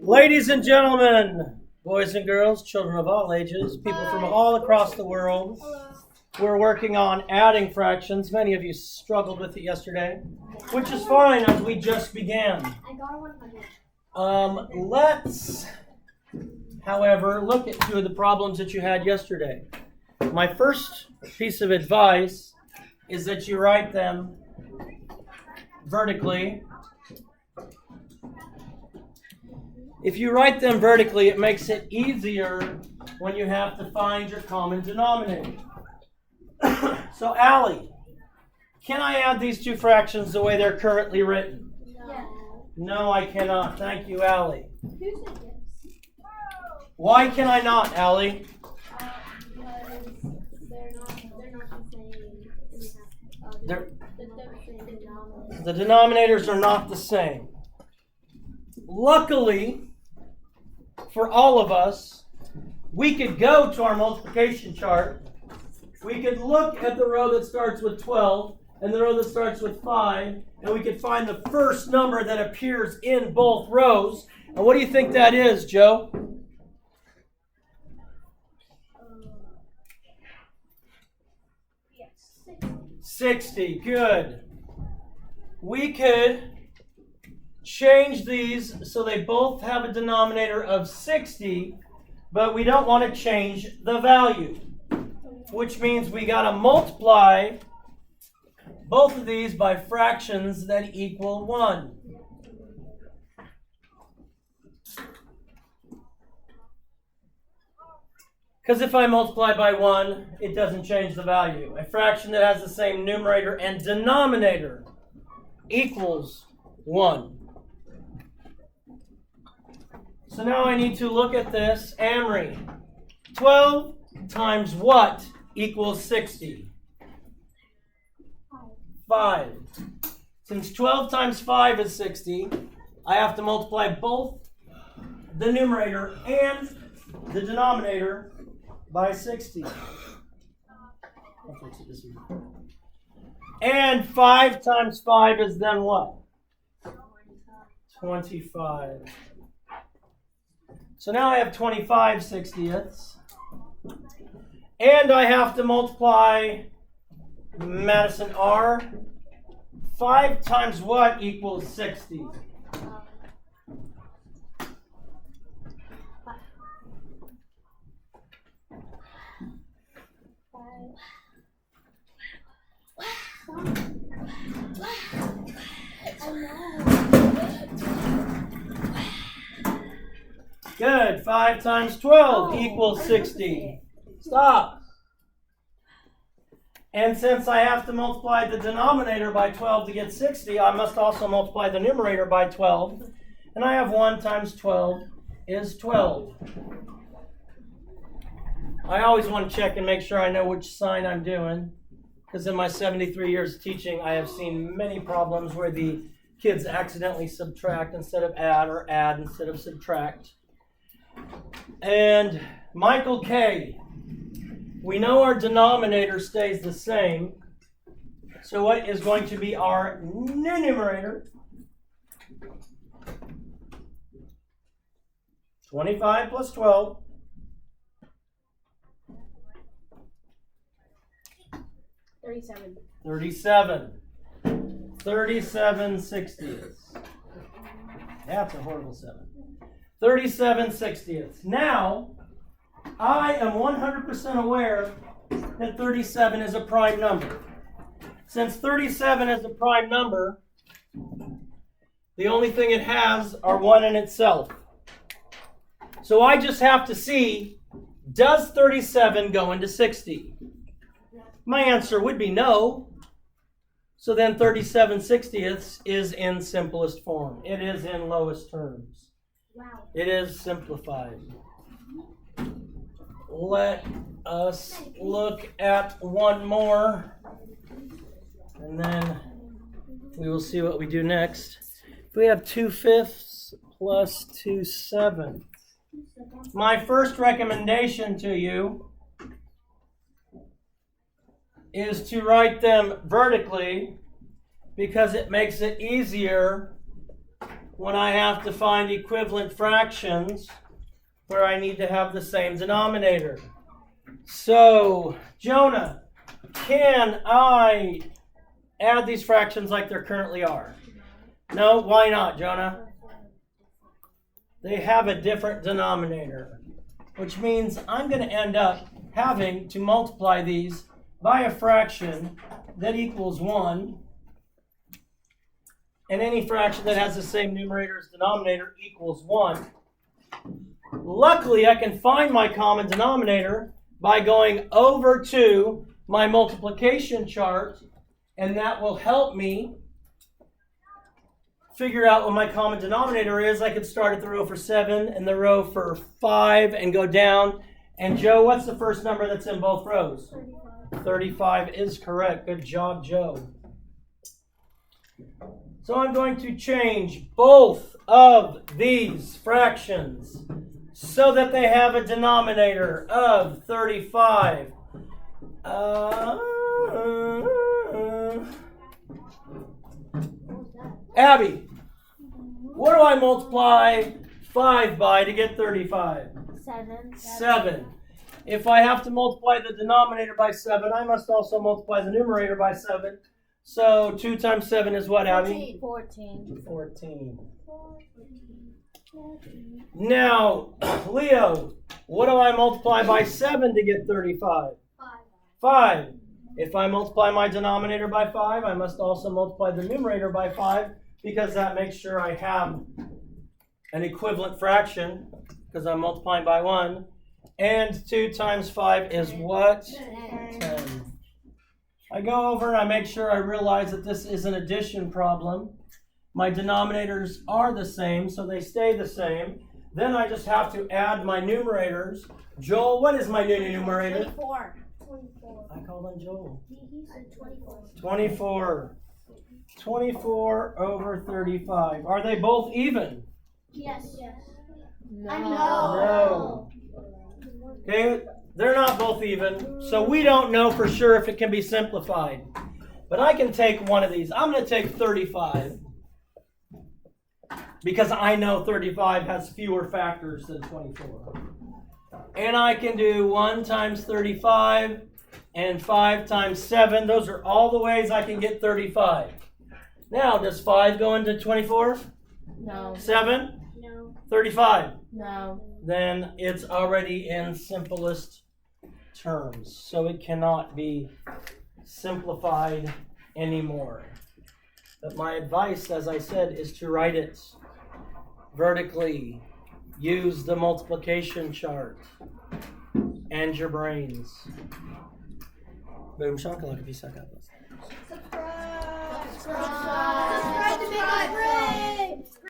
Ladies and gentlemen, boys and girls, children of all ages, people from all across the world, we're working on adding fractions. Many of you struggled with it yesterday, which is fine as we just began. Let's, however, look at two of the problems that you had yesterday. My first piece of advice is that you write them vertically. If you write them vertically, it makes it easier when you have to find your common denominator. So, Allie, can I add these two fractions the way they're currently written? No, I cannot. Thank you, Allie. Why can I not, Allie? The denominators are not the same. Luckily, for all of us, we could go to our multiplication chart. We could look at the row that starts with 12 and the row that starts with 5, and we could find the first number that appears in both rows. And what do you think that is, Joe? Yes. 60. Good. We could change these so they both have a denominator of 60, but we don't want to change the value, which means we got to multiply both of these by fractions that equal 1. Because if I multiply by 1, it doesn't change the value. A fraction that has the same numerator and denominator equals 1. So now I need to look at this. Amory, 12 times what equals 60? 5. Since 12 times 5 is 60, I have to multiply both the numerator and the denominator by 60. And 5 times 5 is then what? 25. So now I have 25 60ths. And I have to multiply Madison R. 5 times what equals 60? 5 times 12 equals 60. Stop. And since I have to multiply the denominator by 12 to get 60, I must also multiply the numerator by 12. And I have 1 times 12 is 12. I always want to check and make sure I know which sign I'm doing, because in my 73 years of teaching, I have seen many problems where the kids accidentally subtract instead of add, or add instead of subtract. And Michael K., we know our denominator stays the same. So what is going to be our numerator? 25 plus 12. 37. 37 60ths. That's a horrible 7. 37 60ths. Now, I am 100% aware that 37 is a prime number. Since 37 is a prime number, the only thing it has are 1 in itself. So I just have to see, does 37 go into 60? My answer would be no. So then 37 60ths is in simplest form. It is in lowest terms. Wow. It is simplified. Let us look at one more, and then we will see what we do next. If we have 2/5 plus 2/7, my first recommendation to you is to write them vertically, because it makes it easier when I have to find equivalent fractions where I need to have the same denominator. So, Jonah, can I add these fractions like they currently are? No, why not, Jonah? They have a different denominator, which means I'm going to end up having to multiply these by a fraction that equals 1. And any fraction that has the same numerator as denominator equals 1. Luckily, I can find my common denominator by going over to my multiplication chart, and that will help me figure out what my common denominator is. I could start at the row for 7 and the row for 5 and go down. And Joe, what's the first number that's in both rows? 35. 35 is correct. Good job, Joe. So I'm going to change both of these fractions so that they have a denominator of 35. Abby, what do I multiply 5 by to get 35? 7. 7. If I have to multiply the denominator by 7, I must also multiply the numerator by 7. So 2 times 7 is what, Abby? 14. 14. Now, Leo, what do I multiply by 7 to get 35? 5. If I multiply my denominator by 5, I must also multiply the numerator by 5 because that makes sure I have an equivalent fraction because I'm multiplying by 1. And 2 times 5 is what? 10. I go over and I make sure I realize that this is an addition problem. My denominators are the same, so they stay the same. Then I just have to add my numerators. Joel, what is my new numerator? 24. I called on Joel. He said 24. 24. 24 over 35. Are they both even? Yes. No. No. Okay, they're not both even, so we don't know for sure if it can be simplified. But I can take one of these. I'm going to take 35 because I know 35 has fewer factors than 24. And I can do 1 times 35 and 5 times 7. Those are all the ways I can get 35. Now, does 5 go into 24? No. 7? No. 35? No. Then it's already in simplest terms. So it cannot be simplified anymore. But my advice, as I said, is to write it vertically. Use the multiplication chart and your brains. Boom shakalaka, if you suck up.